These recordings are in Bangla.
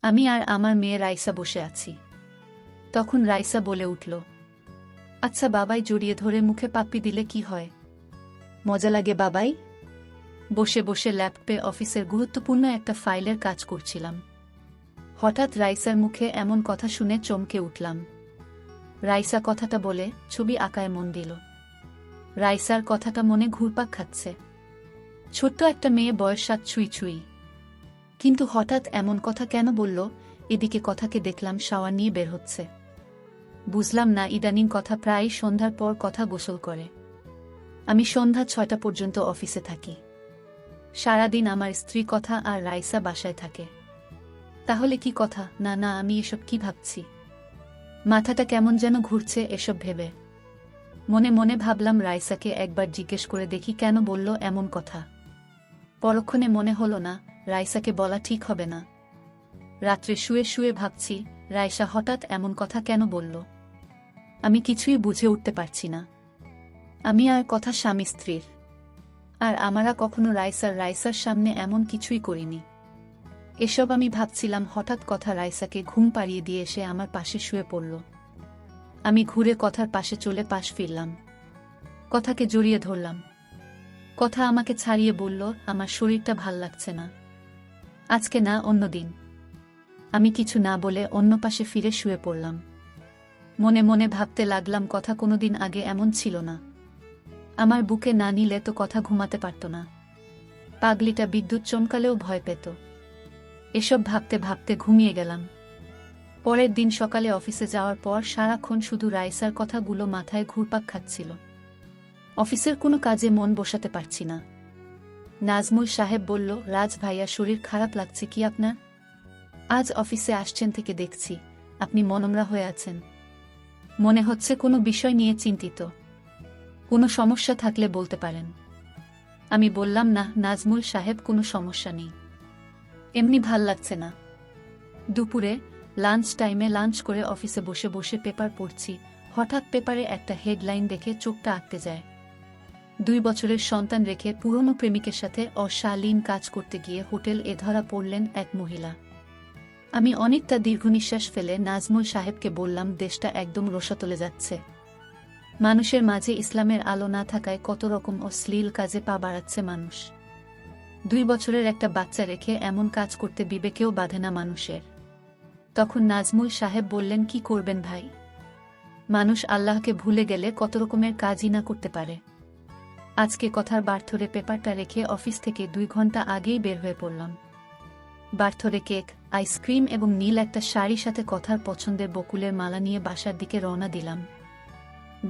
আমি আর আমার মেয়ে রাইসা বসে আছি। তখন রাইসা বলে উঠল, আচ্ছা বাবাই, জড়িয়ে ধরে মুখে পাপ্পি দিলে কি হয়? মজা লাগে বাবাই? বসে বসে ল্যাপটপে অফিসের গুরুত্বপূর্ণ একটা ফাইলের কাজ করছিলাম। হঠাৎ রাইসার মুখে এমন কথা শুনে চমকে উঠলাম। রাইসা কথাটা বলে ছবি আঁকায় মন দিল। রাইসার কথাটা মনে ঘুরপাক খাচ্ছে। ছোট্ট একটা মেয়ে, বয়স 7 ছুঁই ছুঁই। কিন্তু হঠাৎ এমন কথা কেন বলল? এদিকে কথাকে দেখলাম শাওয়ার নিয়ে বের হচ্ছে। বুঝলাম না, ইদানিং কথা প্রায় সন্ধ্যার পর কথা গোসল করে। আমি সন্ধ্যা 6টা পর্যন্ত অফিসে থাকি। সারাদিন আমার স্ত্রী কথা আর রাইসা বাসায় থাকে। তাহলে কি কথা? না না, আমি এসব কি ভাবছি? মাথাটা কেমন যেন ঘুরছে এসব ভেবে। মনে মনে ভাবলাম রাইসাকে একবার জিজ্ঞেস করে দেখি কেন বলল এমন কথা। পরক্ষণে মনে হলো না, রাইসাকে বলা ঠিক হবে না। রাত্রে শুয়ে শুয়ে ভাবছি, রাইসা হঠাৎ এমন কথা কেন বলল। আমি কিছুই বুঝে উঠতে পারছি না। আমি আর কথা স্বামী স্ত্রীর, আর আমরা কখনো রাইসার সামনে এমন কিছুই করিনি। এসব আমি ভাবছিলাম, হঠাৎ কথা রাইসাকে ঘুম পাড়িয়ে দিয়ে এসে আমার পাশে শুয়ে পড়ল। আমি ঘুরে কথার পাশে চলে পাশ ফিরলাম। কথাকে জড়িয়ে ধরলাম। কথা আমাকে ছাড়িয়ে বলল, আমার শরীরটা ভাল লাগছে না, আজকে না, অন্যদিন। আমি কিছু না বলে অন্য পাশে ফিরে শুয়ে পড়লাম। মনে মনে ভাবতে লাগলাম, কথা কোনোদিন আগে এমন ছিল না। আমার বুকে না নিলে তো কথা ঘুমাতে পারত না। পাগলিটা বিদ্যুৎ চমকালেও ভয় পেত। এসব ভাবতে ভাবতে ঘুমিয়ে গেলাম। পরের দিন সকালে অফিসে যাওয়ার পর সারাক্ষণ শুধু রাইসার কথাগুলো মাথায় ঘুরপাক খাচ্ছিল। অফিসের কোনো কাজে মন বসাতে পারছি না। নাজমুল সাহেব বলল, রাজ ভাইয়া, শরীর খারাপ লাগছে কি আপনার? আজ অফিসে আসছেন থেকে দেখছি আপনি মনমরা হয়ে আছেন। মনে হচ্ছে কোনো বিষয় নিয়ে চিন্তিত। কোনো সমস্যা থাকলে বলতে পারেন। আমি বললাম, না নাজমুল সাহেব, কোনো সমস্যা নেই, এমনি ভাল লাগছে না। দুপুরে লাঞ্চ টাইমে লাঞ্চ করে অফিসে বসে বসে পেপার পড়ছি। হঠাৎ পেপারে একটা হেডলাইন দেখে চোখটা আটকে যায়। 2 বছরের সন্তান রেখে পুরনো প্রেমিকের সাথে অশালীন কাজ করতে গিয়ে হোটেল এ ধরা পড়লেন এক মহিলা। আমি অনেকটা দীর্ঘনিশ্বাস ফেলে নাজমুল সাহেবকে বললাম, দেশটা একদম রসাতলে যাচ্ছে। মানুষের মাঝে ইসলামের আলো না থাকায় কত রকম অশ্লীল কাজে পা বাড়াচ্ছে মানুষ। 2 বছরের একটা বাচ্চা রেখে এমন কাজ করতে বিবেকেও বাধে না মানুষের। তখন নাজমুল সাহেব বললেন, কি করবেন ভাই, মানুষ আল্লাহকে ভুলে গেলে কত রকমের কাজই না করতে পারে। আজকে কথার বার্থডে পেপারটা রেখে অফিস থেকে 2 ঘন্টা আগেই বের হয়ে পড়লাম। বার্থডে কেক, আইসক্রিম এবং নীল একটা শাড়ির সাথে কথার পছন্দের বকুলের মালা নিয়ে বাসার দিকে রওনা দিলাম।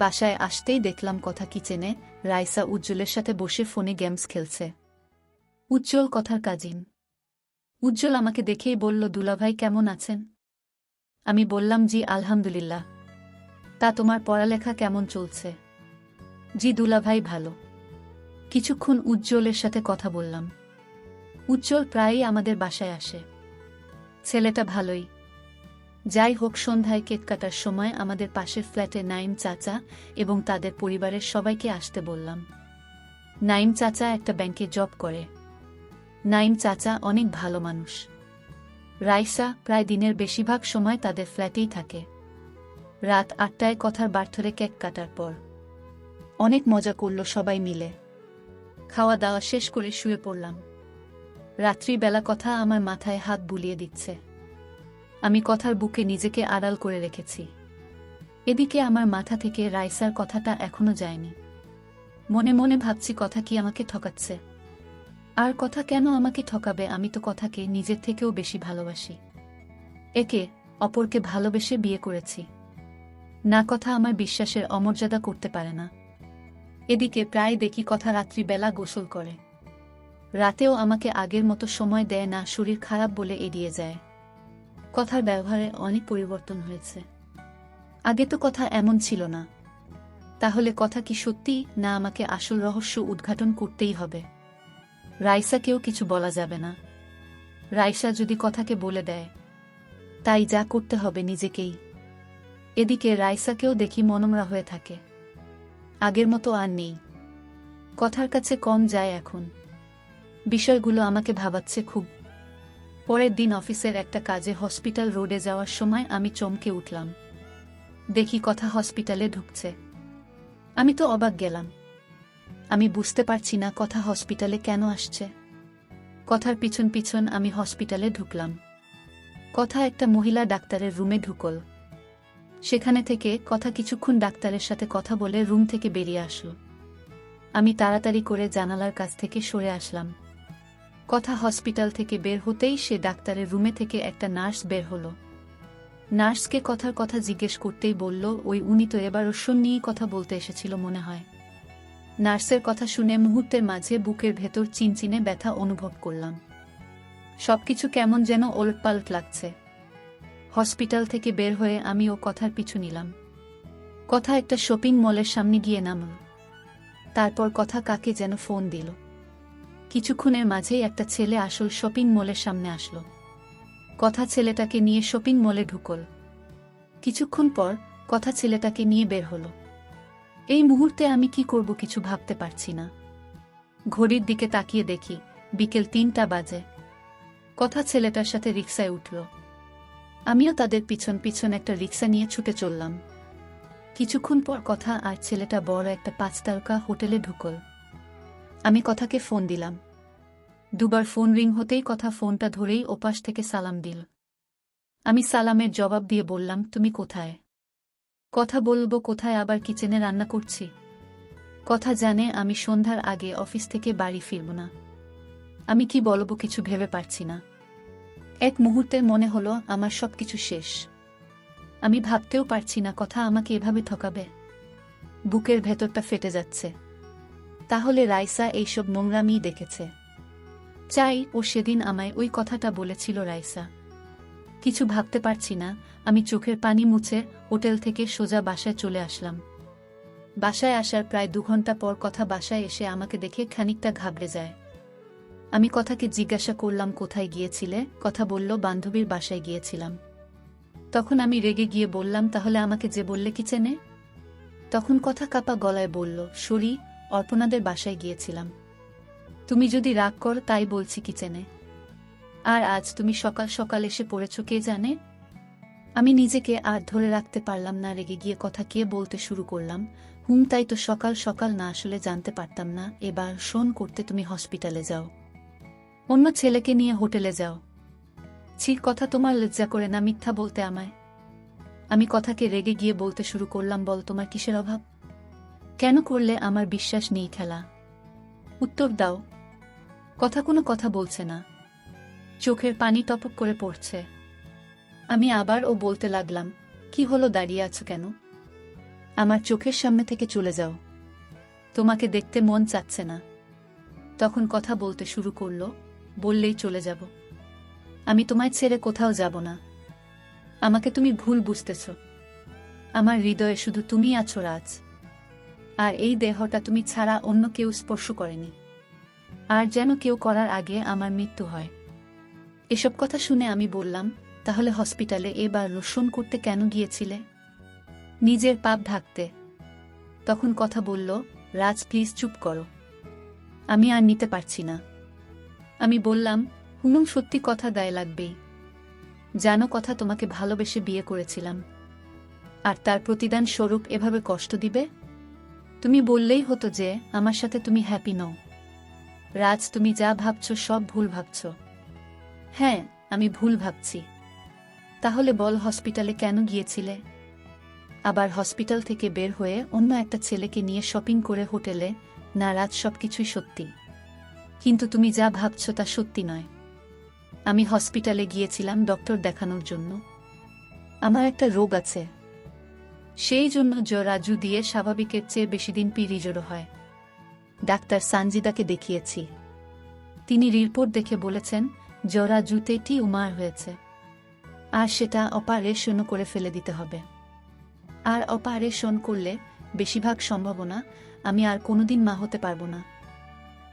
বাসায় আসতেই দেখলাম কথা কিচেনে রাইসা উজ্জ্বলের সাথে বসে ফোনে গেমস খেলছে। উজ্জ্বল কথার কাজিন। উজ্জ্বল আমাকে দেখেই বলল, দুলাভাই কেমন আছেন? আমি বললাম, জি আলহামদুলিল্লাহ। তা তোমার পড়ালেখা কেমন চলছে? জি দুলাভাই, ভালো। কিছুক্ষণ উজ্জ্বলের সাথে কথা বললাম। উজ্জ্বল প্রায়ই আমাদের বাসায় আসে। ছেলেটা ভালোই। যাই হোক, সন্ধ্যায় কেক কাটার সময় আমাদের পাশের ফ্ল্যাটে নাইম চাচা এবং তাদের পরিবারের সবাইকে আসতে বললাম। নাইম চাচা একটা ব্যাংকে জব করে। নাইম চাচা অনেক ভালো মানুষ। রাইসা প্রায় দিনের বেশিরভাগ সময় তাদের ফ্ল্যাটেই থাকে। রাত 8টায় কথার বার্থডে কেক কাটার পর অনেক মজা করল সবাই মিলে। খাওয়া দাওয়া শেষ করে শুয়ে পড়লাম। রাত্রিবেলা কথা আমার মাথায় হাত বুলিয়ে দিচ্ছে। আমি কথার বুকে নিজেকে আড়াল করে রেখেছি। এদিকে আমার মাথা থেকে রাইসার কথাটা এখনো যায়নি। মনে মনে ভাবছি, কথা কি আমাকে ঠকাচ্ছে? আর কথা কেন আমাকে ঠকাবে? আমি তো কথাকে নিজের থেকেও বেশি ভালোবাসি। একে অপরকে ভালোবেসে বিয়ে করেছি। না, কথা আমার বিশ্বাসের অমর্যাদা করতে পারে না। এদিকে প্রায় দেখি কথা রাত্রিবেলা গোসল করে। রাতেও আমাকে আগের মতো সময় দেয় না, শরীর খারাপ বলে এড়িয়ে যায়। কথার ব্যবহারে অনেক পরিবর্তন হয়েছে। আগে তো কথা এমন ছিল না। তাহলে কথা কি সত্যি, না আমাকে আসল রহস্য উদ্ঘাটন করতেই হবে? রাইসাকেও কিছু বলা যাবে না। রাইসা যদি কথাকে বলে দেয়, তাই যা করতে হবে নিজেকেই। এদিকে রাইসাকেও দেখি মনমরা হয়ে থাকে। আগের মতো আর নেই। কথার কাছে কম যায় এখন। বিষয়গুলো আমাকে ভাবাচ্ছে খুব। পরের দিন অফিসের একটা কাজে হসপিটাল রোডে যাওয়ার সময় আমি চমকে উঠলাম। দেখি কথা হসপিটালে ঢুকছে। আমি তো অবাক গেলাম। আমি বুঝতে পারছি না কথা হসপিটালে কেন আসছে। কথার পিছন পিছন আমি হসপিটালে ঢুকলাম। কথা একটা মহিলা ডাক্তারের রুমে ঢুকল। সেখানে থেকে কথা কিছুক্ষণ ডাক্তারের সাথে কথা বলে রুম থেকে বেরিয়ে আসল। আমি তাড়াতাড়ি করে জানালার কাছ থেকে সরে আসলাম। কথা হসপিটাল থেকে বের হতেই সে ডাক্তারের রুমে থেকে একটা নার্স বের হলো। নার্সকে কথার কথা জিজ্ঞেস করতেই বলল, উনি তো এবার ওষুধ নিয়েই কথা বলতে এসেছিল মনে হয়। নার্সের কথা শুনে মুহূর্তের মাঝে বুকের ভেতর চিনচিনে ব্যথা অনুভব করলাম। সবকিছু কেমন যেন ওলটপালট লাগছে। হসপিটাল থেকে বের হয়ে আমি ও কথার পিছু নিলাম। কথা একটা শপিং মলের সামনে গিয়ে নামল। তারপর কথা কাকে যেন ফোন দিল। কিছুক্ষণের মাঝেই একটা ছেলে আসল শপিং মলের সামনে আসলো। কথা ছেলেটাকে নিয়ে শপিং মলে ঢুকল। কিছুক্ষণ পর কথা ছেলেটাকে নিয়ে বের হলো। এই মুহূর্তে আমি কি করব কিছু ভাবতে পারছি না। ঘড়ির দিকে তাকিয়ে দেখি বিকেল ৩টা বাজে। কথা ছেলেটার সাথে রিকশায় উঠল। আমিও তাদের পিছন পিছন একটা রিকশা নিয়ে ছুটে চললাম। কিছুক্ষণ পর কথা আর ছেলেটা বড় একটা ৫ তারকা হোটেলে ঢুকল। আমি কথাকে ফোন দিলাম। দুবার ফোন রিং হতেই কথা ফোনটা ধরেই ওপাশ থেকে সালাম দিল। আমি সালামের জবাব দিয়ে বললাম, তুমি কোথায়? কথা বলবো কোথায়, আবার কিচেনে রান্না করছি। কথা জানে আমি সন্ধ্যার আগে অফিস থেকে বাড়ি ফিরব না। আমি কি বলবো কিছু ভেবে পারছি না। এক মুহূর্তে মনে হলো আমার সবকিছু শেষ। আমি ভাবতেও পারছি না কথা আমাকে এভাবে ঠকাবে। বুকের ভেতরটা ফেটে যাচ্ছে। তাহলে রাইসা এইসব নোংরামি দেখেছে। চাই ও সেদিন আমায় ওই কথাটা বলেছিল। রাইসা কিছু ভাবতে পারছি না। আমি চোখের পানি মুছে হোটেল থেকে সোজা বাসায় চলে আসলাম। বাসায় আসার প্রায় ২ ঘন্টা পর কথা বাসায় এসে আমাকে দেখে খানিকটা ঘাবড়ে যায়। আমি কথাকে জিজ্ঞাসা করলাম, কোথায় গিয়েছিলে? কথা বলল, বান্ধবীর বাসায় গিয়েছিলাম। তখন আমি রেগে গিয়ে বললাম, তাহলে আমাকে যে বললে কিচেনে? তখন কথা কাপা গলায় বলল, সরি, অর্পণাদের বাসায় গিয়েছিলাম। তুমি যদি রাগ কর তাই বলছি কিচেনে। আর আজ তুমি সকাল সকাল এসে পড়েছ কে জানে। আমি নিজেকে আর ধরে রাখতে পারলাম না, রেগে গিয়ে কথাকে বলতে শুরু করলাম, তাই তো সকাল সকাল না আসলে জানতে পারতাম না। এবার শোন করতে তুমি হসপিটালে যাও, অন্য ছেলেকে নিয়ে হোটেলে যাও। ছি, কথা তোমার লজ্জা করে না মিথ্যা বলতে আমায়? আমি কথাকে রেগে গিয়ে বলতে শুরু করলাম, বল তোমার কিসের অভাব? কেন করলে আমার বিশ্বাস নেই খেলা? উত্তর দাও। কথা কোনো কথা বলছে না। চোখের পানি টপক করে পড়ছে। আমি আবার বলতে লাগলাম, কি হলো, দাঁড়িয়ে আছো কেন? আমার চোখের সামনে থেকে চলে যাও। তোমাকে দেখতে মন চাচ্ছে না। তখন কথা বলতে শুরু করলো, বললেই চলে যাব। আমি তোমায় ছেড়ে কোথাও যাব না। আমাকে তুমি ভুল বুঝতেছ। আমার হৃদয়ে শুধু তুমি আছো রাজ। আর এই দেহটা তুমি ছাড়া অন্য কেউ স্পর্শ করেনি। আর যেন কেউ করার আগে আমার মৃত্যু হয়। এসব কথা শুনে আমি বললাম, তাহলে হসপিটালে এবার রোশন করতে কেন গিয়েছিলে? নিজের পাপ ঢাকতে। তখন কথা বলল, রাজ প্লিজ চুপ করো। আমি আর নিতে পারছি না। আমি বললাম, সত্যি কথা গায়ে লাগবেই। জানো কথা তোমাকে ভালোবেসে বিয়ে করেছিলাম। আর তার প্রতিদান স্বরূপ এভাবে কষ্ট দিবে? তুমি বললেই হতো যে আমার সাথে তুমি হ্যাপি নও। রাজ, তুমি যা ভাবছ সব ভুল ভাবছ। হ্যাঁ, আমি ভুল ভাবছি। তাহলে বল হসপিটালে কেন গিয়েছিলে? আবার হসপিটাল থেকে বের হয়ে অন্য একটা ছেলেকে নিয়ে শপিং করে হোটেলে? না রাজ, সবকিছুই সত্যি। কিন্তু তুমি যা ভাবছ তা সত্যি নয়। আমি হসপিটালে গিয়েছিলাম ডক্টর দেখানোর জন্য। আমার একটা রোগ আছে, সেই জন্য রাজু দিয়ে স্বাভাবিকের চেয়ে বেশি দিন পিরিজোরো হয়। ডাক্তার সানজিদাকে দেখিয়েছি। তিনি রিপোর্ট দেখে বলেছেন রাজুতে টিউমার হয়েছে। আর সেটা অপারেশন করে ফেলে দিতে হবে। আর অপারেশন করলে বেশিরভাগ সম্ভাবনা আমি আর কোনোদিন মা হতে পারবো না।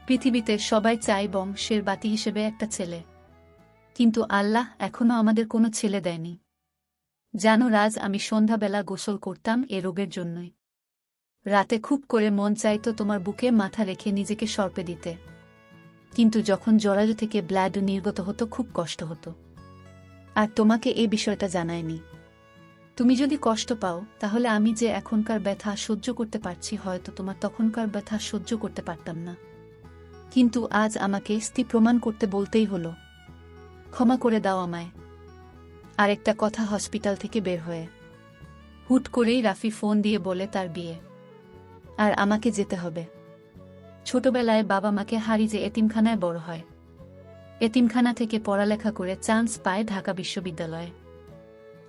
পৃথিবীতে সবাই চায় বংশের বাতি হিসেবে একটা ছেলে, কিন্তু আল্লাহ এখনো আমাদের কোনো ছেলে দেয়নি। জানো রাজ, আমি সন্ধ্যাবেলা গোসল করতাম এ রোগের জন্যই। রাতে খুব করে মন চাইতো তোমার বুকে মাথা রেখে নিজেকে সর্পে দিতে। কিন্তু যখন জরায়ু থেকে ব্লাড নির্গত হতো খুব কষ্ট হতো। আর তোমাকে এই বিষয়টা জানায়নি। তুমি যদি কষ্ট পাও তাহলে আমি যে এখনকার ব্যথা সহ্য করতে পারছি হয়তো তোমার তখনকার ব্যথা সহ্য করতে পারতাম না। কিন্তু আজ আমাকে স্থির প্রমাণ করতে বলতেই হলো। ক্ষমা করে দাও আমায়। আরেকটা কথা, হসপিটাল থেকে বের হয়ে হুট করেই রাফি ফোন দিয়ে বলে তার বিয়ে, আর আমাকে যেতে হবে। ছোটবেলায় বাবা মাকে হারিয়ে যে এতিমখানায় বড় হয়, এতিমখানা থেকে পড়ালেখা করে চান্স পায় ঢাকা বিশ্ববিদ্যালয়ে।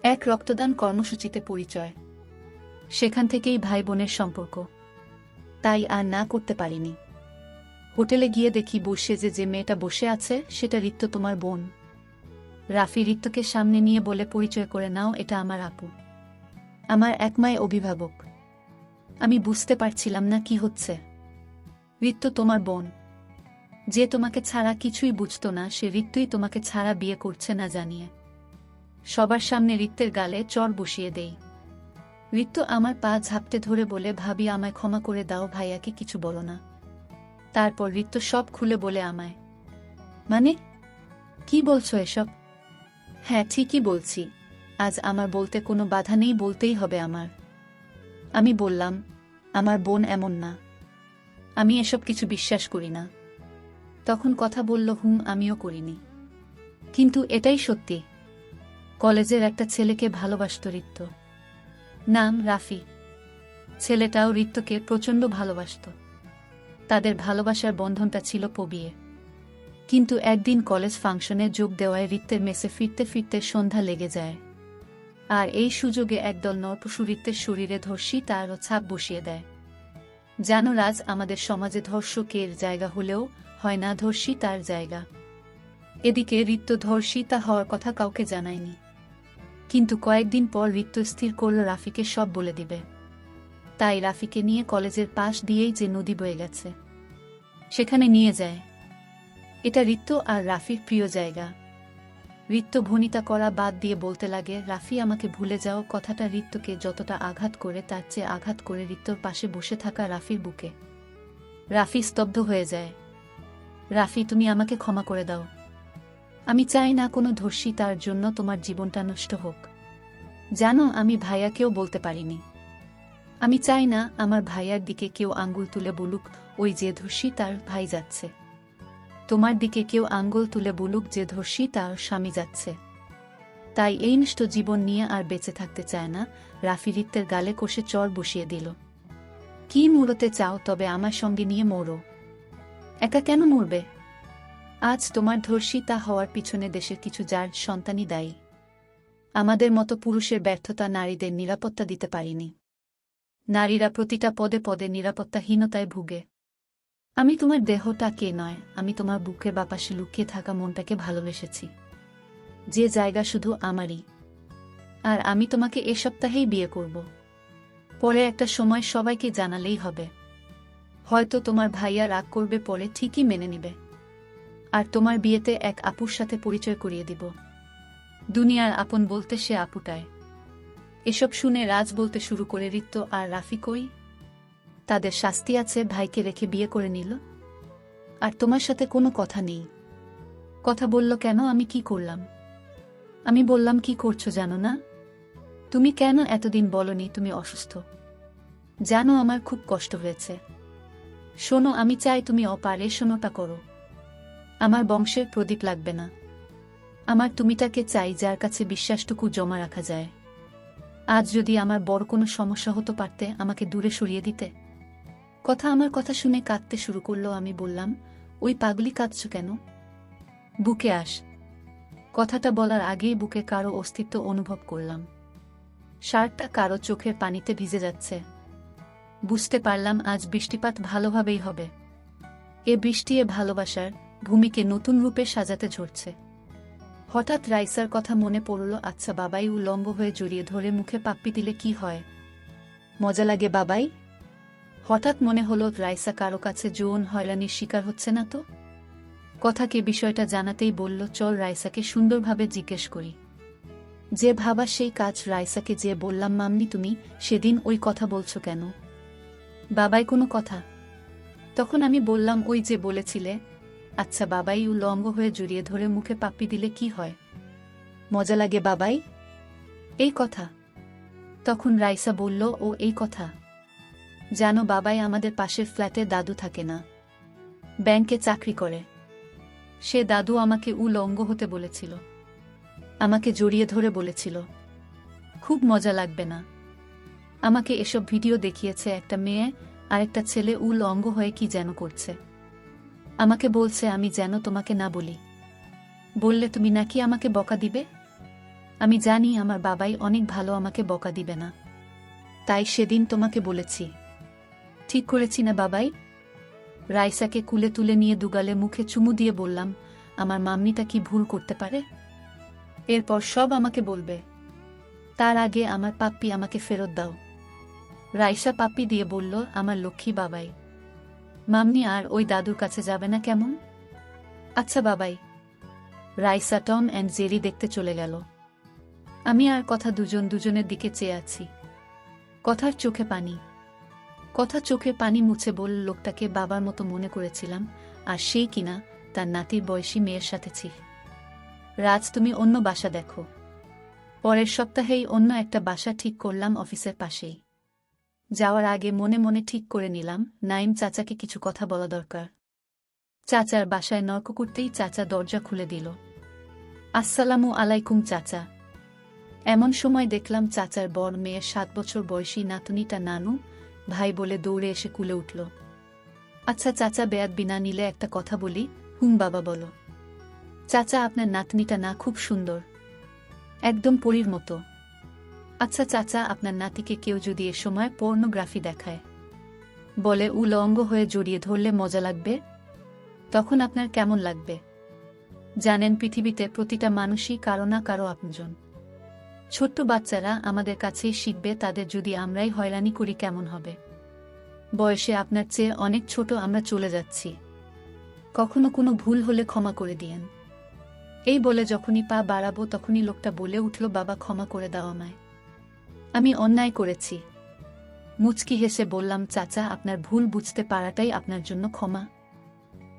এক রক্তদান কর্মসূচিতে পরিচয়, সেখান থেকেই ভাই বোনের সম্পর্ক। তাই আর না করতে পারিনি। হোটেলে গিয়ে দেখি বসে যে মেয়েটা বসে আছে সেটা ঋত্য, তোমার বোন। রাফি ঋত্যকে সামনে নিয়ে বলে, পরিচয় করে নাও, এটা আমার আপু, আমার একমাই অভিভাবক। আমি বুঝতে পারছিলাম না কি হচ্ছে। ঋত্য তোমার বোন, যে তোমাকে ছাড়া কিছুই বুঝতো না, সে ঋত্যই তোমাকে ছাড়া বিয়ে করছে না জানিয়ে। সবার সামনে ঋত্যের গালে চড় বসিয়ে দেই। ঋত্য আমার পা ঝাপটে ধরে বলে, ভাবি আমায় ক্ষমা করে দাও, ভাইয়াকে কিছু বলো না। তারপর ঋত্য সব খুলে বলে আমায়। মানে কি বলছো এসব? হ্যাঁ ঠিকই বলছি, আজ আমার বলতে কোনো বাধা নেই, বলতেই হবে আমার। আমি বললাম, আমার বোন এমন না, আমি এসব কিছু বিশ্বাস করি না। তখন কথা বলল, আমিও করিনি, কিন্তু এটাই সত্যি। কলেজের একটা ছেলেকে ভালোবাসত ঋত্য, নাম রাফি। ছেলেটাও ঋত্যকে প্রচণ্ড ভালোবাসত। তাদের ভালোবাসার বন্ধনটা ছিল পবিয়ে। কিন্তু একদিন কলেজ ফাংশনে যোগ দেওয়ায় ঋত্যের মেসে ফিরতে ফিরতে সন্ধ্যা লেগে যায়। আর এই সুযোগে একদল নরপশু ঋত্যের শরীরে ধর্ষী তারও ছাপ বসিয়ে দেয়। জানো রাজ, আমাদের সমাজে ধর্ষকের জায়গা হলেও হয় না ধর্ষী তার জায়গা। এদিকে ঋত্য ধর্ষিতা হওয়ার কথা কাউকে জানায়নি। কিন্তু কয়েকদিন পর ঋত্য স্থির করল রাফিকে সব বলে দিবে। তাই রাফিকে নিয়ে কলেজের পাশ দিয়েই যে নদী বয়ে গেছে সেখানে নিয়ে যায়। এটা ঋত্য আর রাফির প্রিয় জায়গা। ঋত্য ভনিতা করা বাদ দিয়ে বলতে লাগে, রাফি আমাকে ভুলে যাও। কথাটা ঋত্যকে যতটা আঘাত করে তার চেয়ে আঘাত করে ঋত্যর পাশে বসে থাকা রাফির বুকে। রাফি স্তব্ধ হয়ে যায়। রাফি, তুমি আমাকে ক্ষমা করে দাও। আমি চাই না কোনো ধর্ষী তার জন্য তোমার জীবনটা নষ্ট হোক। জানো, আমি ভাইয়াকেও বলতে পারিনি। আমি চাই না আমার ভাইয়ার দিকে কেউ আঙ্গুল তুলে বলুক, ওই যে ধর্ষী তার ভাই যাচ্ছে। তোমার দিকে কেউ আঙ্গুল তুলে বলুক যে ধর্ষী তার স্বামী যাচ্ছে। তাই এই নষ্ট জীবন নিয়ে আর বেঁচে থাকতে চায় না। রাফি ঋত্যের গালে কষে চড় বসিয়ে দিল। কি মরতে চাও তবে আমার সঙ্গে নিয়ে মরো। একা কেন মরবে? আজ তোমার ধর্ষিতা হওয়ার পিছনে দেশের কিছু যার সন্তানই দায়ী। আমাদের মতো পুরুষের ব্যর্থতা নারীদের নিরাপত্তা দিতে পারিনি। নারীরা প্রতিটা পদে পদে নিরাপত্তাহীনতায় ভুগে। আমি তোমার দেহটাকে নয়, আমি তোমার বুকের বাপাশে লুকিয়ে থাকা মনটাকে ভালোবেসেছি, যে জায়গা শুধু আমারই। আর আমি তোমাকে এ সপ্তাহেই বিয়ে করব। পরে একটা সময় সবাইকে জানালেই হবে। হয়তো তোমার ভাইয়া রাগ করবে, পরে ঠিকই মেনে নিবে। আর তোমার বিয়েতে এক আপুর সাথে পরিচয় করিয়ে দিব। দুনিয়ার আপন বলতে সে আপুটায়। এসব শুনে রাজ বলতে শুরু করে, ঋত্য আর রাফি কই? তাদের শাস্তি আছে, ভাইকে রেখে বিয়ে করে নিল। আর তোমার সাথে কোনো কথা নেই। কথা বলল কেন? আমি কি করলাম? আমি বললাম কি করছো জানো না? তুমি কেন এতদিন বলনি তুমি অসুস্থ? জানো আমার খুব কষ্ট হয়েছে। শোনো, আমি চাই তুমি অপারেশনটা করো। আমার বংশের প্রদীপ লাগবে না। আমার তুমিটাকে চাই যার কাছে বিশ্বাসটুকু জমা রাখা যায়। আজ যদি আমার বড় কোনো সমস্যা হতো পারতে আমাকে দূরে সরিয়ে দিতে। আমার কথা শুনে কাঁদতে শুরু করলো। আমি বললাম, ওই পাগলি কাঁদছ কেন? বুকে আস। কথাটা বলার আগেই বুকে কারো অস্তিত্ব অনুভব করলাম। শার্টটা কারো চোখের পানিতে ভিজে যাচ্ছে। বুঝতে পারলাম আজ বৃষ্টিপাত ভালোভাবেই হবে। এ বৃষ্টি এ ভালোবাসার ভূমিকে নতুন রূপে সাজাতে ঝরছে। হঠাৎ রাইসার কথা মনে পড়ল। আচ্ছা বাবাই, উলম্ব হয়ে জড়িয়ে ধরে মুখে পাপ্পি দিলে কি হয়? মজা লাগে বাবাই? হঠাৎ মনে হলো রাইসা কারো কাছে যৌন হয়রানির শিকার হচ্ছে না তো। কথাকে বিষয়টা জানাতেই বলল, চল রাইসাকে সুন্দরভাবে জিজ্ঞেস করি। যে ভাবা সেই কাজ। রাইসাকে যে বললাম, মাম্মি তুমি সেদিন ওই কথা বলছো কেন? বাবাই কোনো কথা? তখন আমি বললাম, ওই যে বলেছিলে আচ্ছা বাবাই উলঙ্গ হয়ে জড়িয়ে ধরে মুখে পাপ্পি দিলে কি হয়? মজা লাগে বাবাই? এই কথা। তখন রাইসা বলল, ও এই কথা। জানো বাবাই, আমাদের পাশের ফ্ল্যাটে দাদু থাকে না, ব্যাংকে চাকরি করে। সে দাদু আমাকে উলঙ্গ হতে বলেছিল, আমাকে জড়িয়ে ধরে বলেছিল, খুব মজা লাগবে না? আমাকে এসব ভিডিও দেখিয়েছে, একটা মেয়ে আর একটা ছেলে উলঙ্গ হয়ে কি যেন করছে। আমাকে বলছে আমি যেন তোমাকে না বলি, বললে তুমি নাকি আমাকে বকা দিবে। আমি জানি আমার বাবাই অনেক ভালো, আমাকে বকা দিবে না, তাই সেদিন তোমাকে বলেছি। ঠিক করেছি না বাবাই? রাইসাকে কুলে তুলে নিয়ে দুগালে মুখে চুমু দিয়ে বললাম, আমার মাম্মিটা কি ভুল করতে পারে? এরপর সব আমাকে বলবে, তার আগে আমার পাপ্পি আমাকে ফেরত দাও। রাইসা পাপ্পি দিয়ে বলল, আমার লক্ষ্মী বাবাই, মাম্মি আর ওই দাদুর কাছে যাবে না কেমন? আচ্ছা বাবাই। রাইসা টম অ্যান্ড জেরি দেখতে চলে গেল। আমি আর কথা দুজনের দিকে চেয়ে আছি। কথার চোখে পানি। কথা চোখের পানি মুছে বলল, লোকটাকে বাবার মতো মনে করেছিলাম, আর সেই কিনা তার নাতির বয়সী মেয়ের সাথে ছি। রাজ, তুমি অন্য বাসা দেখো। পরের সপ্তাহেই অন্য একটা বাসা ঠিক করলাম অফিসের পাশেই। যাওয়ার আগে মনে মনে ঠিক করে নিলাম, নাইম চাচাকে কিছু কথা বলা দরকার। চাচার বাসায় নক করতেই চাচা দরজা খুলে দিল। আসসালামু আলাইকুম চাচা। এমন সময় দেখলাম চাচার বড় মেয়ের 7 বছর বয়সী নাতনিটা নানু ভাই বলে দৌড়ে এসে কুলে উঠল। আচ্ছা চাচা, বেয়াদবি না নিলে একটা কথা বলি। হুম বাবা বলো। চাচা, আপনার নাতনিটা না খুব সুন্দর, একদম পরীর মতো। আচ্ছা চাচা, আপনার নাতিকে কেউ যদি এ সময় পর্নোগ্রাফি দেখায়, বলে উলঙ্গ হয়ে জড়িয়ে ধরলে মজা লাগবে, তখন আপনার কেমন লাগবে? জানেন, পৃথিবীতে প্রতিটা মানুষই কারো না কারো আপনজন। ছোট্ট বাচ্চারা আমাদের কাছেই শিখবে, তাদের যদি আমরাই হয়রানি করি কেমন হবে? বয়সে আপনার চেয়ে অনেক ছোট আমরা চলে যাচ্ছি, কখনো কোনো ভুল হলে ক্ষমা করে দিয়েন। এই বলে যখনই পা বাড়াবো তখনই লোকটা বলে উঠল, বাবা ক্ষমা করে দাও আমায়, আমি অন্যায় করেছি। মুচকি হেসে বললাম, চাচা আপনার ভুল বুঝতে পারাটাই আপনার জন্য ক্ষমা।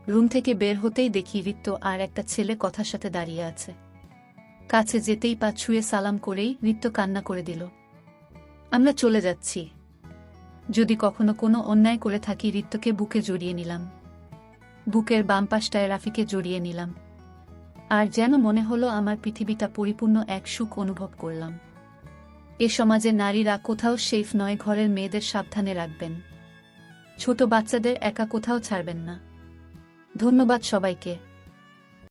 রুম থেকে বের হতেই দেখি ঋত্য আর একটা ছেলে কথার সাথে দাঁড়িয়ে আছে। কাছে যেতেই পা ছুঁয়ে সালাম করেই ঋত্য কান্না করে দিল। আমরা চলে যাচ্ছি। যদি কখনো কোনো অন্যায় করে থাকি, ঋত্যকে বুকে জড়িয়ে নিলাম। বুকের বাম পাশটায় রাফিকে জড়িয়ে নিলাম। আর যেন মনে হলো আমার পৃথিবীটা পরিপূর্ণ এক সুখ অনুভব করলাম। এ সমাজে নারীরা কোথাও সেফ নয়, ঘরের মেয়েদের সাবধানে রাখবেন, ছোট বাচ্চাদের একা কোথাও ছাড়বেন না। ধন্যবাদ সবাইকে।